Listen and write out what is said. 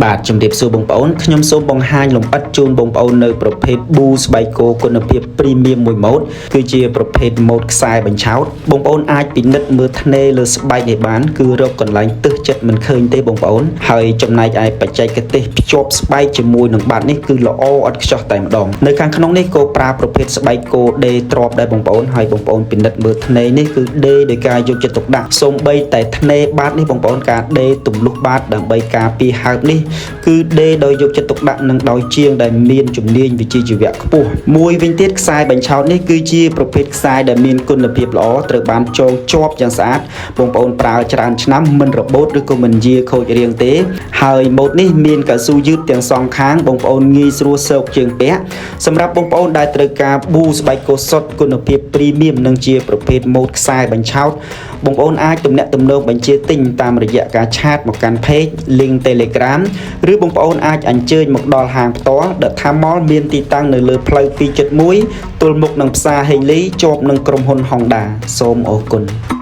បាទជំរាបសួរបងប្អូនខ្ញុំសូមបង្ហាញលម្អិតជូនបងប្អូននៅប្រភេទ Boo ស្បែកគោគុណភាព Premium មួយម៉ូតគឺជាប្រភេទម៉ូតខ្សែបញ្ឆោតបងប្អូនអាចពិនិត្យមើលធ្នេរលើស្បែកនេះបានគឺរកកន្លែងទឹះចិត្តមិនឃើញទេបងប្អូនហើយចំណែកឯបច្ចេកទេសភ្ជាប់ស្បែកជាមួយនឹងបាតនេះគឺល្អឥតខ្ចោះតែម្ដងនៅខាងក្នុងនេះក៏ប្រើប្រភេទស្បែកគោដេទ្របដែរបងប្អូនហើយបងប្អូនពិនិត្យមើលធ្នេរនេះគឺដេដោយការយកចិត្តទុកដាក់សូម្បីតែធ្នេរបាតនេះបងប្អូនការដេទម្លុះបាតដើម្បីការពារហើបនេះគឺដេដោយយកចិត្តទុកដាក់និងដោយជាងដែលមានជំនាញវិជ្ជាជីវៈខ្ពស់មួយវិញទៀតខ្សែបញ្ឆោតនេះគឺជាប្រភេទខ្សែដែលមានគុណភាពល្អត្រូវបានចងជាប់យ៉ាងស្អាតបងប្អូនប្រើច្រើនឆ្នាំមិនរបូតឬក៏មិនយាខូចរាងទេហើយម៉ូតនេះមានកៅស៊ូយឺតទាំងសងខាងបងប្អូនងាយស្រួលសោកជើងពាក់សម្រាប់បងប្អូនដែលត្រូវការ Boo ស្បែកគោសុទ្ធគុណភាព Premium និងជាប្រភេទម៉ូតខ្សែបញ្ឆោតបងប្អូនអាចទំនាក់ទំនងបញ្ជាទិញតាមរយៈការឆាតមកកាន់ Page Link Telegram ឬបងប្អូនអាចអញ្ជើញមកដល់ហាងផ្ទាល់ The Tham Mall មានទីតាំងនៅលើផ្លូវ271ទល់មុខនឹងផ្សារហេងលីជាប់នឹងក្រុមហ៊ុន Honda សូមអរគុណ